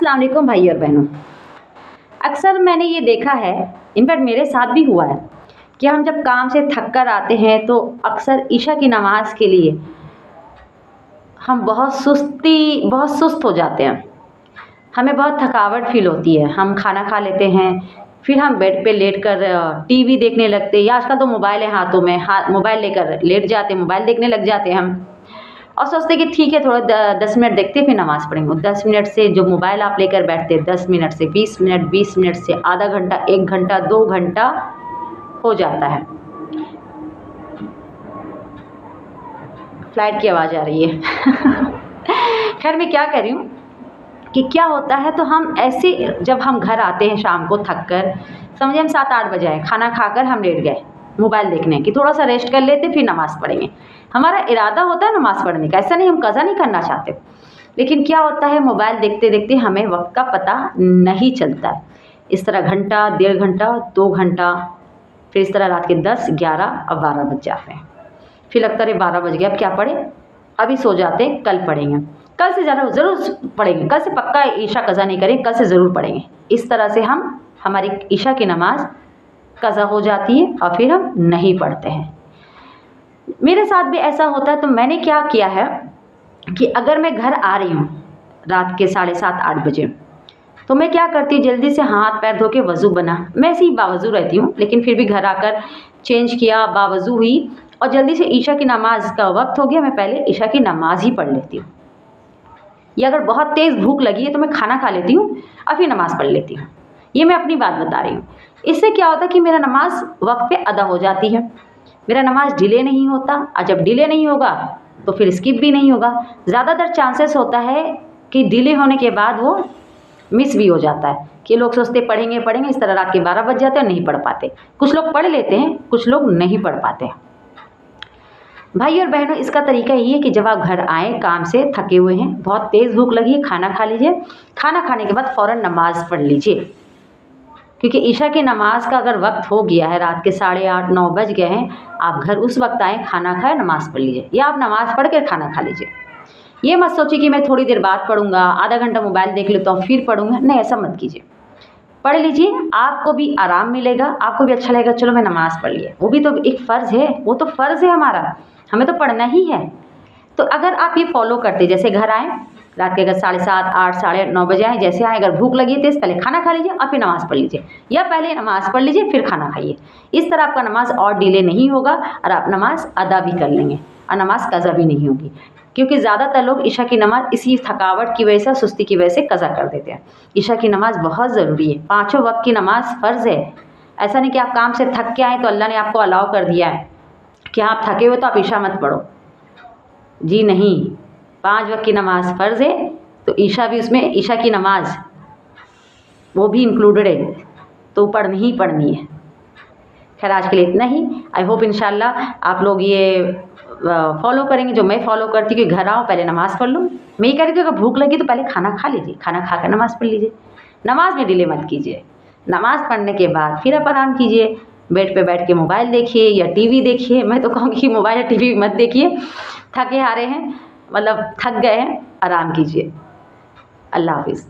अस्सलाम वालेकुम भाई और बहनों। अक्सर मैंने ये देखा है, इनफैक्ट मेरे साथ भी हुआ है कि हम जब काम से थक कर आते हैं तो अक्सर ईशा की नमाज़ के लिए हम बहुत सुस्त हो जाते हैं। हमें बहुत थकावट फ़ील होती है। हम खाना खा लेते हैं, फिर हम बेड पे लेट कर टीवी देखने लगते हैं, या आजकल तो मोबाइल है हाथों में, मोबाइल लेकर लेट जाते हैं, मोबाइल देखने लग जाते हैं हम और सोचते कि ठीक है थोड़ा 10 मिनट देखते फिर नमाज़ पढ़ेंगे। 10 मिनट से जो मोबाइल आप लेकर बैठते हैं, 10 मिनट से 20 मिनट, 20 मिनट से आधा घंटा, 1 घंटा, 2 घंटा हो जाता है। फ्लाइट की आवाज़ आ रही है। खैर मैं क्या कह रही हूँ कि क्या होता है, तो हम ऐसे जब हम घर आते हैं शाम को थक कर, समझे हम 7-8 बजे आए, खाना खाकर हम लेट गए मोबाइल देखने कि थोड़ा सा रेस्ट कर लेते फिर नमाज़ पढ़ेंगे। हमारा इरादा होता है नमाज़ पढ़ने का, ऐसा नहीं हम कज़ा नहीं करना चाहते, लेकिन क्या होता है मोबाइल देखते देखते हमें वक्त का पता नहीं चलता है। इस तरह घंटा, 1.5 घंटा, 2 घंटा, फिर इस तरह रात के 10, 11 और 12 बज जाते हैं। फिर लगता है 12 बज गए, अब क्या पढ़ें, अभी सो जाते हैं, कल पढ़ेंगे, कल से ज़रूर पढ़ेंगे, कल से पक्का ईशा कज़ा नहीं करेंगे, कल से ज़रूर पढ़ेंगे। इस तरह से हमारी ईशा की नमाज़ कज़ा हो जाती है और फिर हम नहीं पढ़ते हैं। मेरे साथ भी ऐसा होता है, तो मैंने क्या किया है कि अगर मैं घर आ रही हूँ रात के 7:30-8 बजे, तो मैं क्या करती हूँ, जल्दी से हाथ पैर धो के वज़ू बना, मैं ऐसे ही बावज़ू रहती हूँ, लेकिन फिर भी घर आकर चेंज किया, बावज़ू हुई और जल्दी से ईशा की नमाज़ का वक्त हो गया, मैं पहले ईशा की नमाज़ ही पढ़ लेती हूँ। या अगर बहुत तेज़ भूख लगी है तो मैं खाना खा लेती हूँ और फिर नमाज़ पढ़ लेती हूँ। ये मैं अपनी बात बता रही हूँ। इससे क्या होता है कि मेरा नमाज़ वक्त पे अदा हो जाती है, मेरा नमाज़ डिले नहीं होता, और जब डिले नहीं होगा तो फिर स्किप भी नहीं होगा। ज़्यादातर चांसेस होता है कि डिले होने के बाद वो मिस भी हो जाता है कि लोग सोचते पढ़ेंगे पढ़ेंगे, इस तरह रात के 12 बज जाते हैं और नहीं पढ़ पाते। कुछ लोग पढ़ लेते हैं, कुछ लोग नहीं पढ़ पाते। भाई और बहनों, इसका तरीका यही है कि जब आप घर आएँ काम से थके हुए हैं, बहुत तेज़ भूख लगी है, खाना खा लीजिए, खाना खाने के बाद फ़ौरन नमाज़ पढ़ लीजिए, क्योंकि ईशा की नमाज़ का अगर वक्त हो गया है, रात के 8:30-9 बज गए हैं, आप घर उस वक्त आएँ, खाना खाएँ, नमाज़ पढ़ लीजिए, या आप नमाज़ पढ़ कर खाना खा लीजिए। ये मत सोचिए कि मैं थोड़ी देर बाद पढ़ूंगा, आधा घंटा मोबाइल देख लेता हूँ फिर पढ़ूंगा, नहीं, ऐसा मत कीजिए। पढ़ लीजिए, आपको भी आराम मिलेगा, आपको भी अच्छा लगेगा, चलो मैं नमाज़ पढ़ लिया। वो भी तो एक फ़र्ज़ है, वो तो फ़र्ज़ है हमारा, हमें तो पढ़ना ही है। तो अगर आप ये फॉलो करते, जैसे घर आएँ रात के अगर 7:30, 8, 9:30 बजे आएँ, जैसे आएँ, अगर भूख लगी है तो पहले खाना खा लीजिए और फिर नमाज़ पढ़ लीजिए, या पहले नमाज़ पढ़ लीजिए फिर खाना खाइए। इस तरह आपका नमाज़ और डिले नहीं होगा और आप नमाज़ अदा भी कर लेंगे और नमाज़ कज़ा भी नहीं होगी, क्योंकि ज़्यादातर लोग ईशा की नमाज़ इसी थकावट की वजह से, सुस्ती की वजह से कज़ा कर देते हैं। ईशा की नमाज़ बहुत ज़रूरी है, 5 वक्त की नमाज़ फ़र्ज़ है। ऐसा नहीं कि आप काम से थक के आएँ तो अल्लाह ने आपको अलाउ कर दिया है कि आप थके हुए तो आप ईशा मत पढ़ो, जी नहीं, 5 वक्त की नमाज़ फ़र्ज़ है, तो ईशा भी उसमें, ईशा की नमाज़ वो भी इंक्लूडेड है, तो पढ़नी ही पढ़नी है। खैर आज के लिए इतना ही। आई होप इंशाल्लाह आप लोग ये फॉलो करेंगे जो मैं फॉलो करती हूँ कि घर आओ पहले नमाज़ पढ़ लो। मैं ये कह रही थी अगर भूख लगी तो पहले खाना खा लीजिए, खाना खाकर नमाज़ पढ़ लीजिए, नमाज़ में डिले मत कीजिए। नमाज़ पढ़ने के बाद फिर आप आराम कीजिए, बेड पे बैठ के मोबाइल देखिए या टीवी देखिए। मैं तो कहूँगी कि मोबाइल या टीवी मत देखिए, थके हारे हैं, मतलब थक गए हैं, आराम कीजिए। अल्लाह हाफ़िज़।